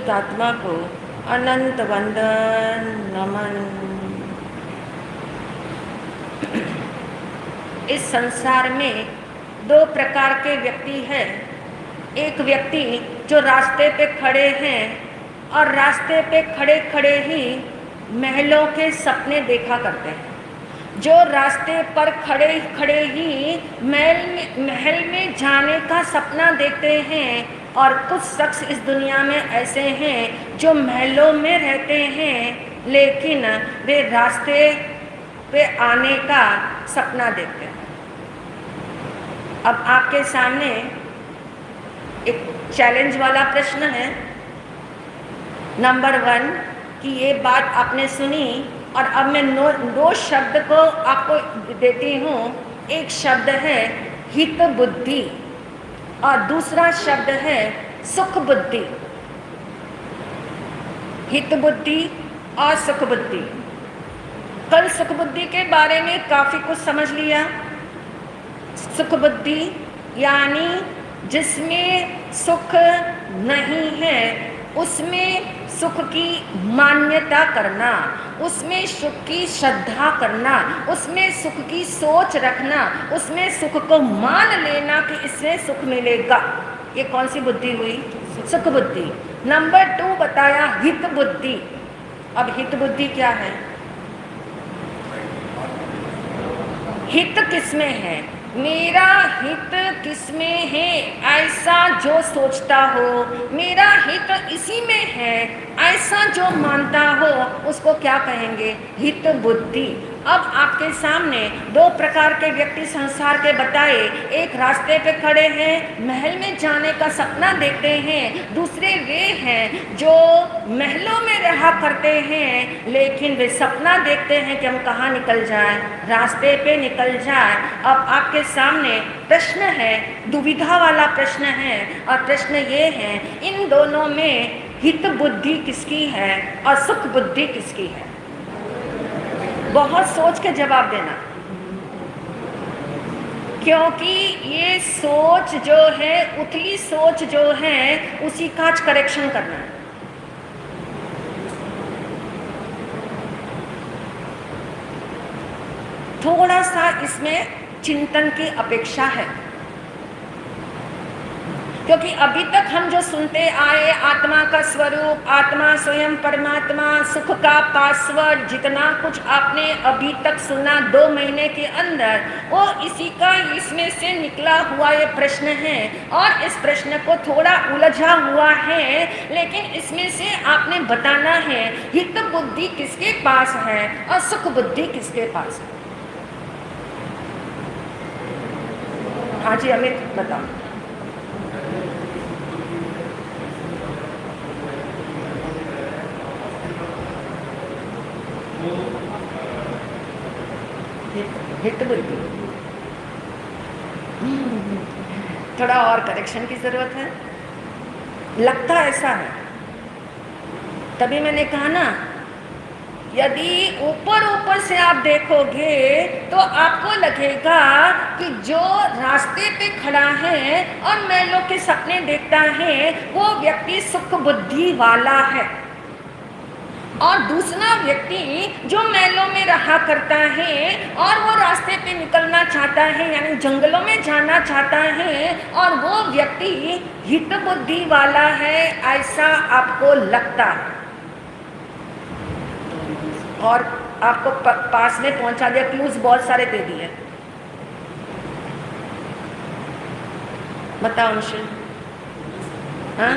एक आत्मा को अनंत वंदन नमन। इस संसार में दो प्रकार के व्यक्ति हैं। एक व्यक्ति जो रास्ते पे खड़े हैं और रास्ते पे खड़े खड़े ही महलों के सपने देखा करते हैं। जो रास्ते पर खड़े खड़े ही महल में जाने का सपना देखते हैं, और कुछ शख्स इस दुनिया में ऐसे हैं जो महलों में रहते हैं लेकिन वे रास्ते पे आने का सपना देखते हैं। अब आपके सामने एक चैलेंज वाला प्रश्न है। नंबर 1 कि ये बात आपने सुनी और अब मैं दो शब्द को आपको देती हूँ। एक शब्द है हित बुद्धि और दूसरा शब्द है सुख बुद्धि। हित बुद्धि और सुख बुद्धि। कल सुख बुद्धि के बारे में काफ़ी कुछ समझ लिया। सुख बुद्धि यानी जिसमें सुख नहीं है उसमें सुख की मान्यता करना, उसमें सुख की श्रद्धा करना, उसमें सुख की सोच रखना, उसमें सुख को मान लेना कि इससे सुख मिलेगा। ये कौन सी बुद्धि हुई? सुख बुद्धि। नंबर 2 बताया हित बुद्धि। अब हित बुद्धि क्या है? हित किसमें है? मेरा हित किसमें है ऐसा जो सोचता हो, मेरा हित इसी में है ऐसा जो मानता हो, उसको क्या कहेंगे? हित बुद्धि। अब आपके सामने दो प्रकार के व्यक्ति संसार के बताए। एक रास्ते पे खड़े हैं, महल में जाने का सपना देखते हैं। दूसरे वे हैं जो महलों में रहा करते हैं लेकिन वे सपना देखते हैं कि हम कहाँ निकल जाएं, रास्ते पे निकल जाएं। अब आपके सामने प्रश्न है, दुविधा वाला प्रश्न है, और प्रश्न ये है इन दोनों में हित बुद्धि किसकी है और सुख बुद्धि किसकी है? बहुत सोच के जवाब देना, क्योंकि ये सोच जो है, उथली सोच जो है, उसी का करेक्शन करना है। थोड़ा सा इसमें चिंतन की अपेक्षा है, क्योंकि अभी तक हम जो सुनते आए आत्मा का स्वरूप, आत्मा स्वयं परमात्मा, सुख का पासवर्ड, जितना कुछ आपने अभी तक सुना 2 महीने के अंदर, वो इसी का इसमें से निकला हुआ ये प्रश्न है। और इस प्रश्न को थोड़ा उलझा हुआ है, लेकिन इसमें से आपने बताना है हित बुद्धि किसके पास है और सुख बुद्धि किसके पास है। हाँ जी अमित बताओ। हित बुद्धि। थोड़ा और करेक्शन की जरूरत है, लगता ऐसा है। तभी मैंने कहा ना, यदि ऊपर ऊपर से आप देखोगे तो आपको लगेगा कि जो रास्ते पे खड़ा है और महलों के सपने देखता है वो व्यक्ति सुख बुद्धि वाला है, और दूसरा व्यक्ति जो महलों में रहा करता है और वो रास्ते पे निकलना चाहता है, यानी जंगलों में जाना चाहता है, और वो व्यक्ति हित बुद्धि वाला है ऐसा आपको लगता है। और आपको पास में पहुंचा दिया, क्लूज बहुत सारे दे दिए। बताओ अंशुल। हाँ,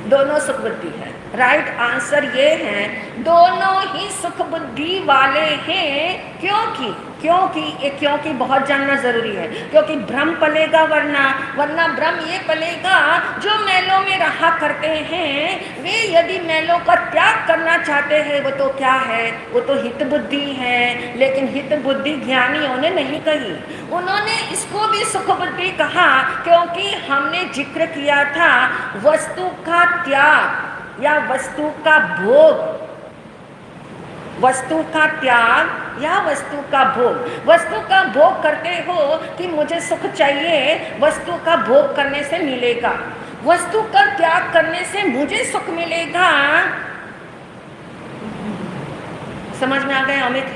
दोनों सुख बुद्धि है। राइट आंसर ये है, दोनों ही सुख बुद्धि वाले हैं। क्योंकि बहुत जानना जरूरी है, क्योंकि भ्रम पलेगा वरना भ्रम ये पलेगा जो महलों में रहा करते हैं वे यदि महलों का त्याग करना चाहते हैं वो तो क्या है, वो तो हित बुद्धि है। लेकिन हित बुद्धि ज्ञानियों ने नहीं कही, उन्होंने इसको भी सुख बुद्धि कहा, क्योंकि हमने जिक्र किया था वस्तु का त्याग या वस्तु का भोग, वस्तु का त्याग या वस्तु का भोग। वस्तु का भोग करते हो कि मुझे सुख चाहिए, वस्तु का भोग करने से मिलेगा। वस्तु का त्याग करने से मुझे सुख मिलेगा। समझ में आ गया अमित?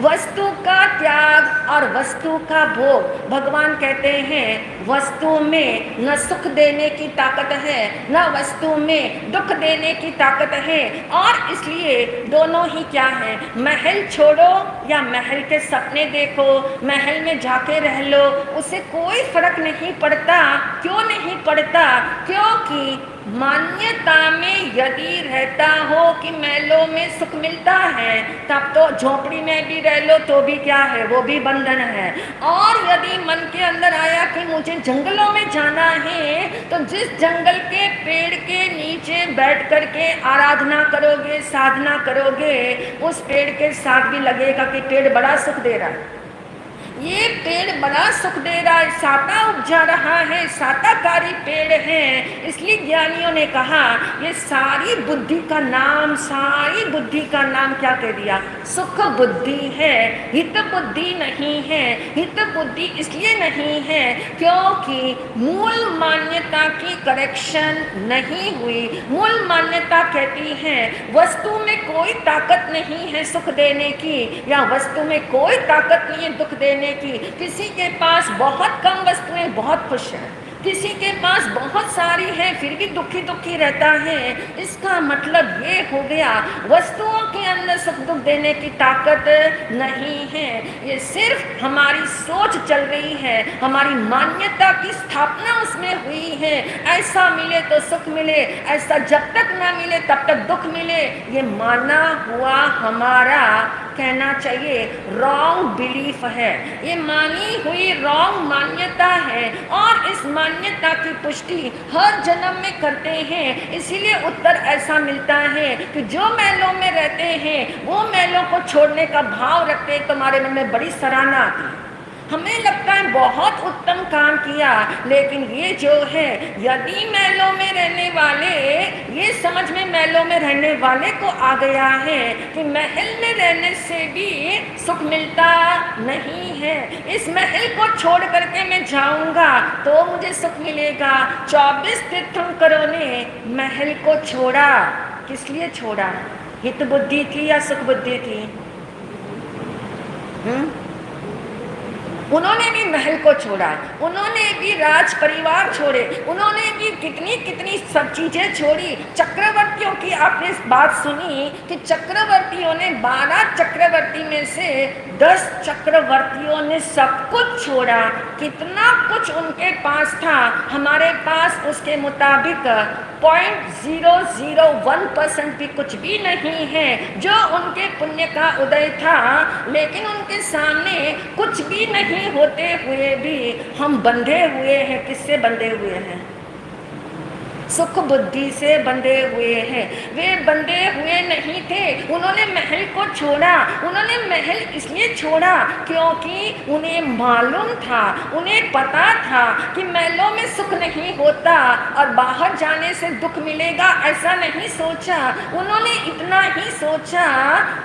वस्तु का त्याग और वस्तु का भोग, भगवान कहते हैं वस्तु में न सुख देने की ताकत है, न वस्तु में दुख देने की ताकत है। और इसलिए दोनों ही क्या है, महल छोड़ो या महल के सपने देखो, महल में जाके रह लो, उससे कोई फर्क नहीं पड़ता। क्यों नहीं पड़ता? क्योंकि मान्यता में यदि रहता हो कि महलों में सुख मिलता है, तब तो झोपड़ी में भी रह लो तो भी क्या है, वो भी बंधन है। और यदि मन के अंदर आया कि मुझे जंगलों में जाना है, तो जिस जंगल के पेड़ के नीचे बैठ करके आराधना करोगे, साधना करोगे, उस पेड़ के साथ भी लगेगा कि पेड़ बड़ा सुख दे रहा है, ये पेड़ बड़ा सुख दे रहा है, साता उपजा रहा है, साताकारी पेड़ है। इसलिए ज्ञानियों ने कहा ये सारी बुद्धि का नाम, सारी बुद्धि का नाम क्या कह दिया? सुख बुद्धि है, हित बुद्धि नहीं है। हित बुद्धि इसलिए नहीं है क्योंकि मूल मान्यता की करेक्शन नहीं हुई। मूल मान्यता कहती है वस्तु में कोई ताकत नहीं है सुख देने की, या वस्तु में कोई ताकत नहीं है दुख देने की। किसी के पास बहुत कम वस्तुएं बहुत खुश है, किसी के पास बहुत सारी है फिर भी दुखी दुखी रहता है। इसका मतलब ये हो गया वस्तुओं के अंदर सुख दुख देने की ताकत नहीं है। ये सिर्फ हमारी सोच चल रही है, हमारी मान्यता की स्थापना उसमें हुई है। ऐसा मिले तो सुख मिले, ऐसा जब तक ना मिले तब तक दुख मिले, ये माना हुआ हमारा कहना चाहिए रॉन्ग बिलीफ है। ये मानी हुई रॉन्ग मान्यता है और इस मान्यता की पुष्टि हर जन्म में करते हैं। इसीलिए उत्तर ऐसा मिलता है कि जो महलों में रहते हैं वो महलों को छोड़ने का भाव रखते हैं, तुम्हारे मन में बड़ी सराहना आती है, हमें लगता है बहुत उत्तम काम किया। लेकिन ये जो है यदि महलों में रहने वाले, ये समझ में महलों में रहने वाले को आ गया है कि महल में रहने से भी सुख मिलता नहीं है, इस महल को छोड़ करके मैं जाऊंगा तो मुझे सुख मिलेगा। 24 तीर्थंकरों ने महल को छोड़ा, किस लिए छोड़ा? हित बुद्धि थी या सुख बुद्धि थी? उन्होंने भी महल को छोड़ा, उन्होंने भी राज परिवार छोड़े, उन्होंने भी कितनी कितनी सब चीजें छोड़ी। चक्रवर्तियों की आपने बात सुनी कि चक्रवर्तियों ने 12 चक्रवर्ती में से 10 चक्रवर्तियों ने सब कुछ छोड़ा। कितना कुछ उनके पास था, हमारे पास उसके मुताबिक 0.001% भी कुछ भी नहीं है जो उनके पुण्य का उदय था। लेकिन उनके सामने कुछ भी नहीं होते हुए भी हम बंधे हुए हैं। किससे बंधे हुए हैं? सुख बुद्धि से बंधे हुए हैं। वे बंधे हुए नहीं थे, उन्होंने महल को छोड़ा। उन्होंने महल इसलिए छोड़ा क्योंकि उन्हें मालूम था, उन्हें पता था कि महलों में सुख नहीं होता और बाहर जाने से दुख मिलेगा, ऐसा नहीं सोचा। उन्होंने इतना ही सोचा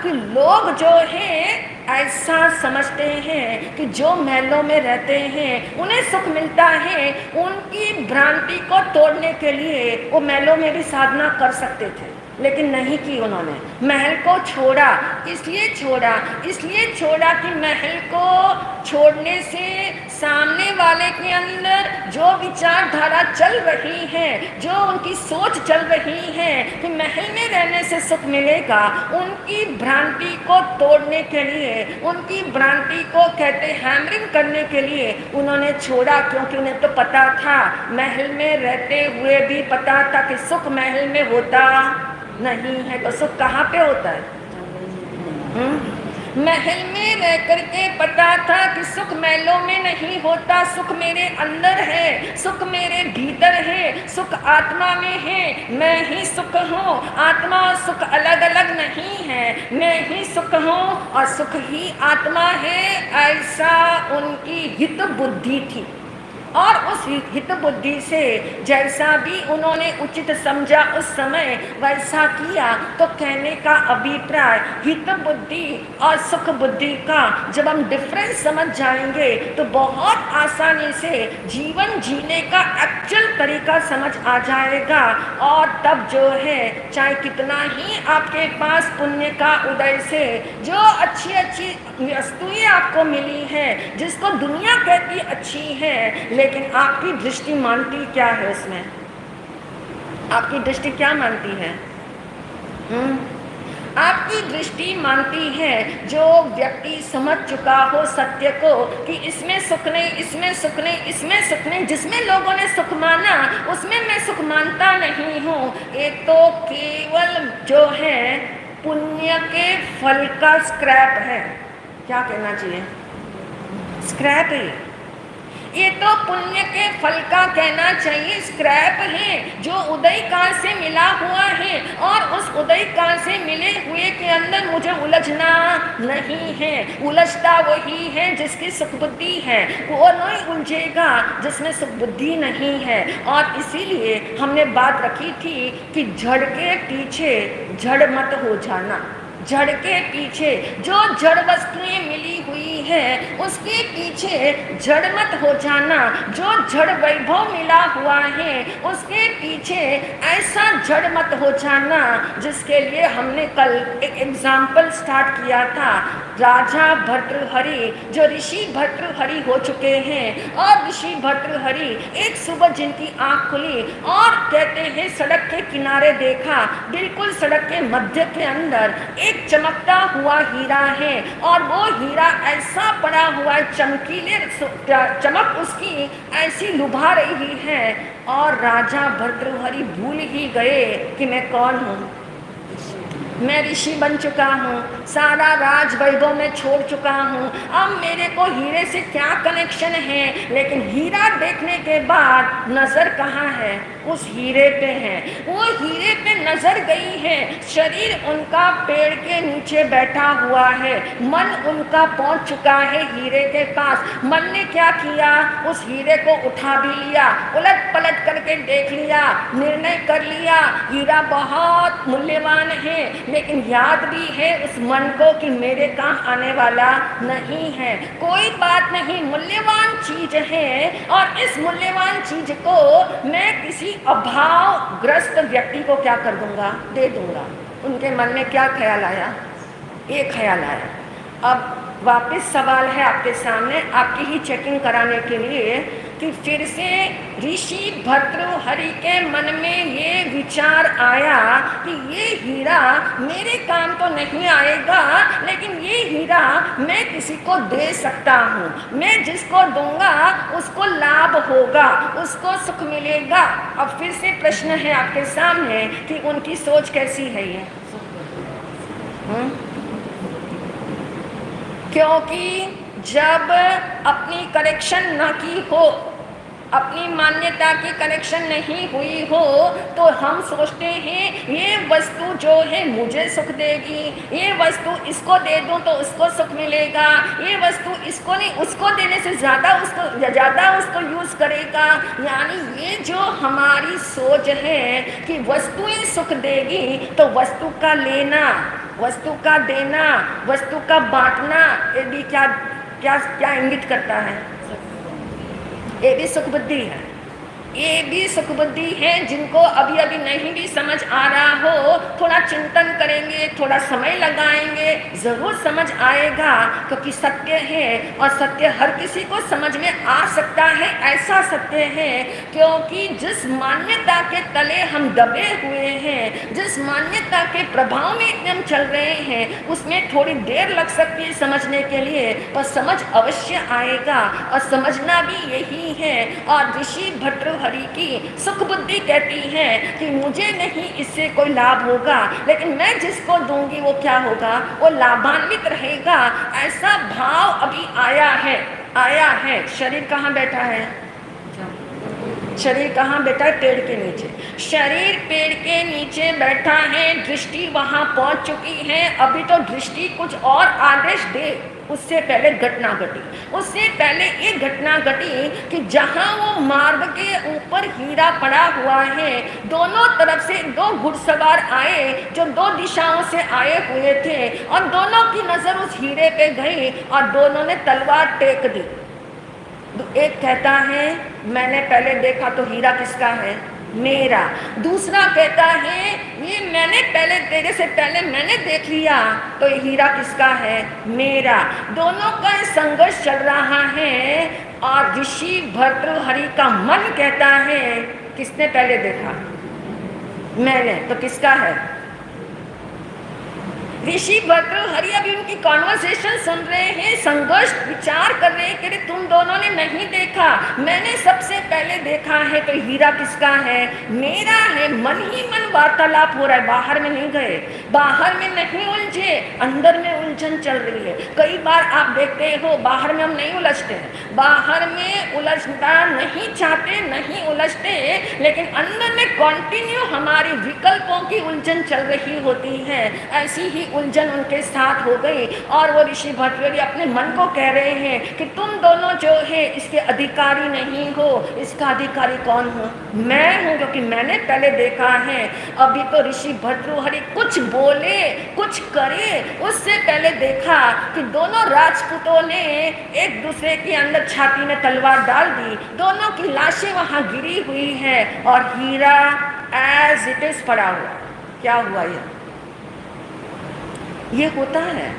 कि लोग जो है ऐसा समझते हैं कि जो महलों में रहते हैं उन्हें सुख मिलता है। उनकी भ्रांति को तोड़ने के लिए वो महलों में भी साधना कर सकते थे, लेकिन नहीं की उन्होंने। महल को छोड़ा, इसलिए छोड़ा, इसलिए छोड़ा कि महल को छोड़ने से सामने वाले के अंदर जो विचारधारा चल रही है, जो उनकी सोच चल रही है कि महल में रहने से सुख मिलेगा, उनकी भ्रांति को तोड़ने के लिए, उनकी भ्रांति को कहते हैमरिंग करने के लिए उन्होंने छोड़ा। क्योंकि उन्हें तो पता था, महल में रहते हुए भी पता था कि सुख महल में होता नहीं है, तो सुख कहाँ पे होता है? महल में रह करके पता था कि सुख महलों में नहीं होता, सुख मेरे अंदर है, सुख मेरे भीतर है, सुख आत्मा में है। मैं ही सुख हूँ, आत्मा और सुख अलग अलग नहीं है, मैं ही सुख हूँ और सुख ही आत्मा है। ऐसा उनकी हित बुद्धि थी। और उस हित बुद्धि से जैसा भी उन्होंने उचित समझा उस समय वैसा किया। तो कहने का अभिप्राय हित बुद्धि और सुख बुद्धि का जब हम डिफरेंस समझ जाएंगे तो बहुत आसानी से जीवन जीने का एक्चुअल तरीका समझ आ जाएगा। और तब जो है चाहे कितना ही आपके पास पुण्य का उदय से जो अच्छी अच्छी वस्तुएं आपको मिली हैं, जिसको दुनिया कहती अच्छी है, लेकिन आपकी दृष्टि मानती क्या है? उसमें आपकी दृष्टि क्या मानती है? आपकी दृष्टि मानती है जो व्यक्ति समझ चुका हो सत्य को कि इसमें सुख नहीं, इसमें सुख नहीं, इसमें सुख नहीं, जिसमें लोगों ने सुख माना उसमें मैं सुख मानता नहीं हूँ। ये तो केवल जो है पुण्य के फल का स्क्रैप है। क्या कहना चाहिए? स्क्रैप है। ये तो पुण्य के फल का कहना चाहिए स्क्रैप है जो उदय काल से मिला हुआ है। और उस उदय काल से मिले हुए के अंदर मुझे उलझना नहीं है। उलझता वही है जिसकी सुख बुद्धि है, वो नहीं उलझेगा जिसमें सुख बुद्धि नहीं है। और इसीलिए हमने बात रखी थी कि जड़ के पीछे जड़ मत हो जाना। जड़ के पीछे जो जड़ वस्तुएं मिली हुई है उसके पीछे जड़ मत हो जाना। जो जड़ वैभव मिला हुआ है उसके पीछे ऐसा जड़ मत हो जाना। जिसके लिए हमने कल एक एग्जाम्पल स्टार्ट किया था। राजा भर्तृहरि जो ऋषि भर्तृहरि हो चुके हैं, और ऋषि भर्तृहरि एक सुबह जिनकी आंख खुली और कहते हैं सड़क के किनारे देखा, बिल्कुल सड़क के मध्य के अंदर एक चमकता हुआ हीरा है। और वो हीरा ऐसा पड़ा हुआ है, चमकीले चमक उसकी ऐसी लुभा रही है। और राजा भर्तृहरि भूल ही गए कि मैं कौन हूँ। मैं ऋषि बन चुका हूँ, सारा राज वैभव में छोड़ चुका हूँ, अब मेरे को हीरे से क्या कनेक्शन है। लेकिन हीरा देखने के बाद नजर कहाँ है? उस हीरे पे है। वो हीरे पे नजर गई है। शरीर उनका पेड़ के नीचे बैठा हुआ है, मन उनका पहुंच चुका है हीरे के पास। मन ने क्या किया? उस हीरे को उठा भी लिया, उलट पलट करके देख लिया, निर्णय कर लिया हीरा बहुत मूल्यवान है। लेकिन याद भी है उस मन को कि मेरे काम आने वाला नहीं है। कोई बात नहीं, मूल्यवान चीज है और इस मूल्यवान चीज को मैं किसी अभावग्रस्त व्यक्ति को क्या कर दूंगा? दे दूंगा। उनके मन में क्या ख्याल आया? एक ख्याल आया। अब वापस सवाल है आपके सामने, आपकी ही चेकिंग कराने के लिए कि फिर से ऋषि भर्तृहरि के मन में ये विचार आया कि ये हीरा मेरे काम तो नहीं आएगा, लेकिन ये हीरा मैं किसी को दे सकता हूँ। मैं जिसको दूंगा उसको लाभ होगा, उसको सुख मिलेगा। अब फिर से प्रश्न है आपके सामने कि उनकी सोच कैसी है ये? क्योंकि जब अपनी करेक्शन न की हो, अपनी मान्यता की कनेक्शन नहीं हुई हो, तो हम सोचते हैं ये वस्तु जो है मुझे सुख देगी, ये वस्तु इसको दे दूं तो उसको सुख मिलेगा, ये वस्तु इसको नहीं उसको देने से ज़्यादा उसको यूज़ करेगा। यानी ये जो हमारी सोच है कि वस्तुएं सुख देगी, तो वस्तु का लेना, वस्तु का देना, वस्तु का बांटना, ये भी क्या क्या क्या इंगित करता है? ये भी सुख बुद्धि है। ये भी सुख बुद्धि है। जिनको अभी अभी नहीं भी समझ आ रहा हो, थोड़ा चिंतन करेंगे, थोड़ा समय लगाएंगे, जरूर समझ आएगा। क्योंकि सत्य है और सत्य हर किसी को समझ में आ सकता है। ऐसा सत्य है क्योंकि जिस मान्यता के तले हम दबे हुए हैं, जिस मान्यता के प्रभाव में एकदम चल रहे हैं, उसमें थोड़ी देर लग सकती है समझने के लिए, पर समझ अवश्य आएगा। और समझना भी यही है। और ऋषि भट्ट हरि की सुख बुद्धि कहती है कि मुझे नहीं इससे कोई लाभ होगा, लेकिन मैं जिसको दूंगी वो क्या होगा? वो लाभान्वित रहेगा। ऐसा भाव अभी आया है। शरीर कहाँ बैठा है? शरीर कहाँ बैठा है? पेड़ के नीचे। शरीर पेड़ के नीचे बैठा है, दृष्टि वहां पहुंच चुकी है। अभी तो दृष्टि कुछ और आदेश दे, उससे पहले घटना घटी। उससे पहले ये घटना घटी कि जहां वो मार्ग के ऊपर हीरा पड़ा हुआ है, दोनों तरफ से दो घुड़सवार आए जो दो दिशाओं से आए हुए थे, और दोनों की नजर उस हीरे पे गई और दोनों ने तलवार टेक दी। एक कहता है मैंने पहले देखा तो हीरा किसका है? मेरा। दूसरा कहता है ये मैंने पहले, तेरे से पहले मैंने देख लिया तो ये हीरा किसका है? मेरा। दोनों का संघर्ष चल रहा है और ऋषि भर्तृहरि का मन कहता है किसने पहले देखा? मैंने। तो किसका है? ऋषि भर्तृहरि अभी उनकी कॉन्वर्सेशन सुन रहे हैं, संघर्ष विचार कर रहे हैं कि तुम दोनों ने नहीं देखा, मैंने सबसे पहले देखा है, तो हीरा किसका है? मेरा है। मन ही मन वार्तालाप हो रहा है, बाहर में नहीं गए, बाहर में नहीं उलझे, अंदर में उलझन चल रही है। कई बार आप देखते हो बाहर में हम नहीं उलझते हैं, बाहर में उलझना नहीं चाहते, नहीं उलझते, लेकिन अंदर में कंटिन्यू हमारी विकल्पों की उलझन चल रही होती है। ऐसी ही उलझन उनके साथ हो गई और वो ऋषि भर्तृहरि अपने मन को कह रहे हैं कि तुम दोनों जो है इसके अधिकारी नहीं हो। इसका अधिकारी कौन हो? मैं हूं, क्योंकि मैंने पहले देखा है। अभी तो ऋषि भर्तृहरि कुछ बोले कुछ करे उससे पहले देखा कि दोनों राजपूतों ने एक दूसरे के अंदर छाती में तलवार डाल दी, दोनों की लाशें वहां गिरी हुई है और हीरा एज इट इज पड़ा हुआ। क्या हुआ? ये होता है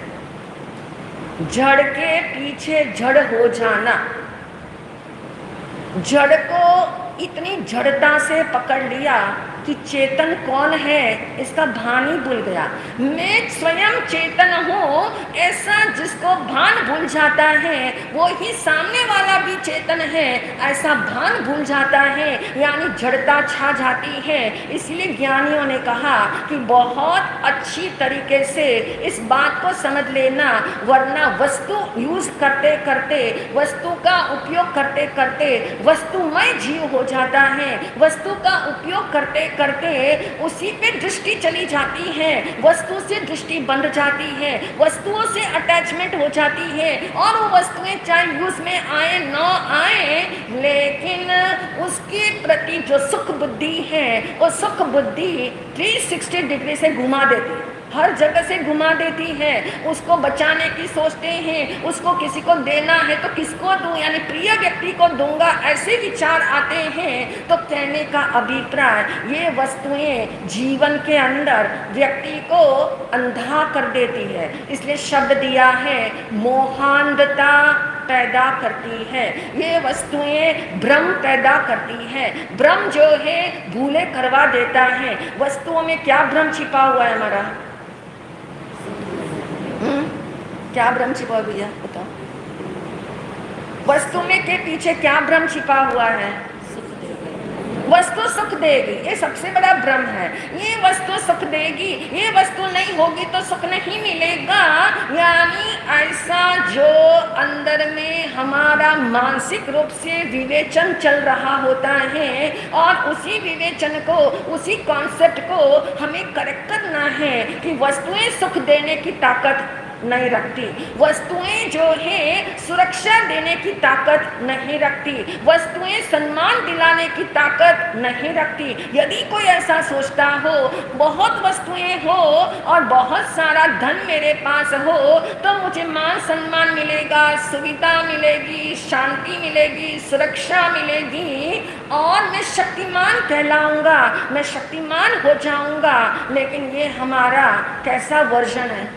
जड़ के पीछे जड़ हो जाना। जड़ को इतनी जड़ता से पकड़ लिया कि चेतन कौन है इसका भान ही भूल गया। मैं स्वयं चेतन हूँ ऐसा जिसको भान भूल जाता है, वो ही सामने वाला भी चेतन है ऐसा भान भूल जाता है, यानी जड़ता छा जाती है। इसलिए ज्ञानियों ने कहा कि बहुत अच्छी तरीके से इस बात को समझ लेना, वरना वस्तु यूज करते करते, वस्तु का उपयोग करते करते वस्तुमय जीव हो जाता है। वस्तु का उपयोग करते करते उसी पे दृष्टि चली जाती है, वस्तु से दृष्टि बंध जाती है, वस्तुओं से अटैचमेंट हो जाती है, और वो वस्तुएं चाहे यूज में आए न आए, लेकिन उसके प्रति जो सुख बुद्धि है वो सुख बुद्धि 360 डिग्री से घुमा देती है, हर जगह से घुमा देती है। उसको बचाने की सोचते हैं, उसको किसी को देना है तो किसको दूं, यानी प्रिय व्यक्ति को दूंगा, ऐसे विचार आते हैं। तो कहने का अभिप्राय ये वस्तुएं जीवन के अंदर व्यक्ति को अंधा कर देती है। इसलिए शब्द दिया है मोहांधता पैदा करती है। ये वस्तुएं भ्रम पैदा करती है। भ्रम जो है भूले करवा देता है। वस्तुओं में क्या भ्रम छिपा हुआ है हमारा? क्या भ्रम छिपा हुआ भैया बताओ? वस्तु में के पीछे क्या भ्रम छिपा हुआ है? वस्तु सुख देगी, ये सबसे बड़ा भ्रम है। ये वस्तु सुख देगी, ये वस्तु नहीं होगी तो सुख नहीं मिलेगा। यानी ऐसा जो अंदर में हमारा मानसिक रूप से विवेचन चल रहा होता है, और उसी विवेचन को, उसी कॉन्सेप्ट को हमें करेक्ट करना है कि वस्तुएं सुख देने की ताकत नहीं रखती, वस्तुएं जो है सुरक्षा देने की ताकत नहीं रखती, वस्तुएं सम्मान दिलाने की ताकत नहीं रखती। यदि कोई ऐसा सोचता हो बहुत वस्तुएं हो और बहुत सारा धन मेरे पास हो तो मुझे मान सम्मान मिलेगा, सुविधा मिलेगी, शांति मिलेगी, सुरक्षा मिलेगी और मैं शक्तिमान कहलाऊंगा, मैं शक्तिमान हो जाऊंगा, लेकिन ये हमारा कैसा वर्जन है?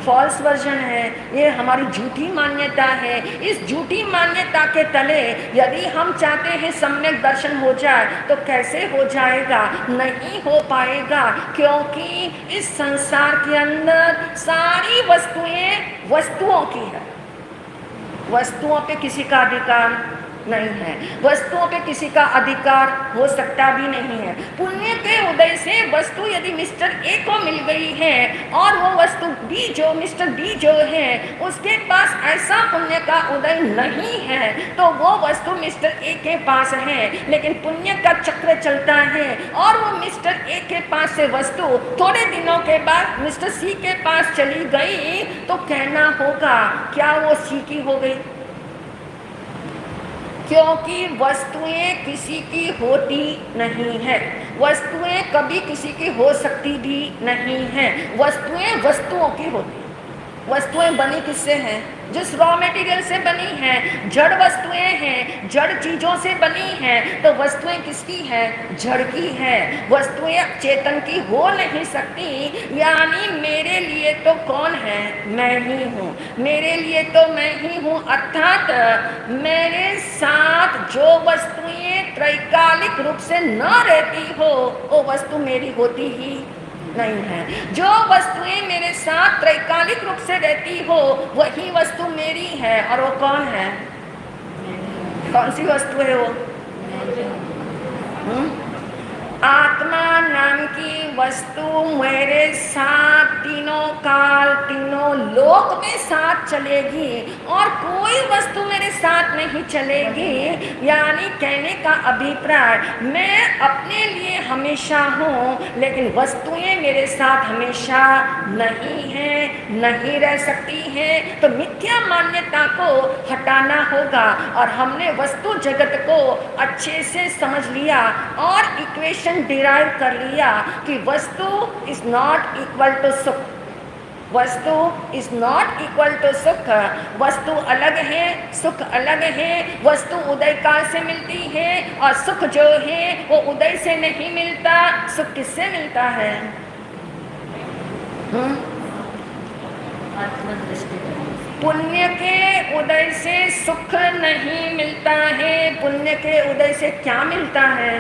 फॉल्स वर्जन है। ये हमारी झूठी मान्यता है। इस झूठी मान्यता के तले यदि हम चाहते हैं सम्यक दर्शन हो जाए तो कैसे हो जाएगा? नहीं हो पाएगा, क्योंकि इस संसार के अंदर सारी वस्तुएं वस्तुओं की है। वस्तुओं पे किसी का अधिकार नहीं है। वस्तुओं पे किसी का अधिकार हो सकता भी नहीं है। पुण्य के उदय से वस्तु यदि मिस्टर ए को मिल गई है और वो वस्तु बी जो मिस्टर बी जो है उसके पास ऐसा पुण्य का उदय नहीं है तो वो वस्तु मिस्टर ए के पास है, लेकिन पुण्य का चक्र चलता है और वो मिस्टर ए के पास से वस्तु थोड़े दिनों के बाद मिस्टर सी के पास चली गई तो कहना होगा क्या वो सी की हो गई? क्योंकि वस्तुएं किसी की होती नहीं है, वस्तुएं कभी किसी की हो सकती भी नहीं है। वस्तुएं वस्तुओं की होती हैं। वस्तुएं बनी किससे हैं? जिस रॉ मटेरियल से बनी हैं, जड़ वस्तुएं हैं, जड़ चीजों से बनी हैं, तो वस्तुएं किसकी है? जड़ की है। वस्तुएं चेतन की हो नहीं सकती। यानी मेरे लिए तो कौन है? मैं ही हूँ। मेरे लिए तो मैं ही हूँ, अर्थात मेरे साथ जो वस्तुएं त्रैकालिक रूप से न रहती हो वो वस्तु मेरी होती ही नहीं है। जो वस्तुएं मेरे साथ त्रैकालिक रूप से रहती हो वही वस्तु मेरी है। और वो कौन है? कौन सी वस्तु है वो? आत्मा नाम की वस्तु मेरे साथ तीनों काल तीनों लोक में साथ चलेगी और कोई वस्तु मेरे साथ नहीं चलेगी। यानी कहने का अभिप्राय मैं अपने लिए हमेशा हूँ लेकिन वस्तुएं मेरे साथ हमेशा नहीं हैं, नहीं रह सकती हैं। तो मिथ्या मान्यता को हटाना होगा और हमने वस्तु जगत को अच्छे से समझ लिया और इक्वेशन डिराइव कर लिया कि वस्तु इज नॉट इक्वल टू सुख। वस्तु इज नॉट इक्वल टू सुख। वस्तु अलग है, सुख अलग है। वस्तु उदय काल से मिलती है और सुख जो है वो उदय से नहीं मिलता। सुख किससे मिलता है? पुण्य के उदय से सुख नहीं मिलता है। पुण्य के उदय से क्या मिलता है?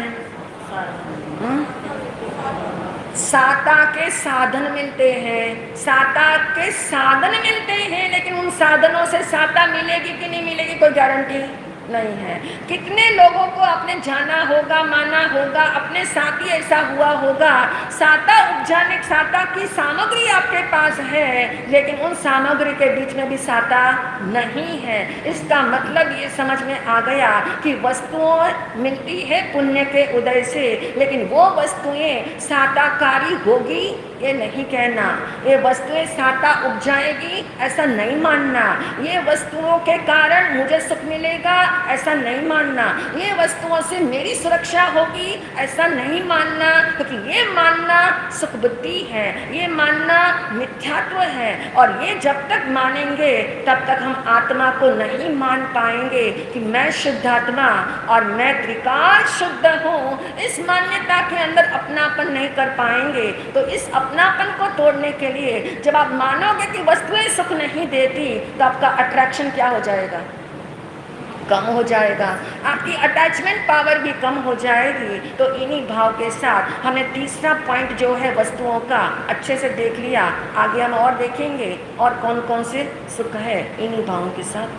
साता के साधन मिलते हैं। साता के साधन मिलते हैं लेकिन उन साधनों से साता मिलेगी कि नहीं मिलेगी कोई गारंटी नहीं है। कितने लोगों को आपने जाना होगा, माना होगा, अपने साथ ही ऐसा हुआ होगा। साता उपजाने साता की सामग्री आपके पास है लेकिन उन सामग्री के बीच में भी साता नहीं है। इसका मतलब ये समझ में आ गया कि वस्तुएं मिलती है पुण्य के उदय से लेकिन वो वस्तुएं साताकारी होगी ये नहीं कहना। ये वस्तुएं साता उपजाएगी ऐसा नहीं मानना। ये वस्तुओं के कारण मुझे सुख मिलेगा ऐसा नहीं मानना। ये वस्तुओं से मेरी सुरक्षा होगी ऐसा नहीं मानना, क्योंकि ये मानना सुख बुद्धि है, ये मानना मिथ्यात्व है। और ये जब तक मानेंगे तब तक हम आत्मा को नहीं मान पाएंगे कि मैं शुद्ध आत्मा और मैं त्रिकाल शुद्ध हूँ। इस मान्यता के अंदर अपनापन नहीं कर पाएंगे। तो इस अपनापन को तोड़ने के लिए जब आप मानोगे कि वस्तुएं सुख नहीं देती तो आपका अट्रैक्शन क्या हो जाएगा? कम हो जाएगा। आपकी अटैचमेंट पावर भी कम हो जाएगी। तो इन्हीं भाव के साथ हमने तीसरा पॉइंट जो है वस्तुओं का अच्छे से देख लिया। आगे हम और देखेंगे और कौन कौन से सुख है इन्हीं भावों के साथ।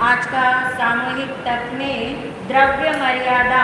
आज का सामूहिक तत्व में द्रव्य मर्यादा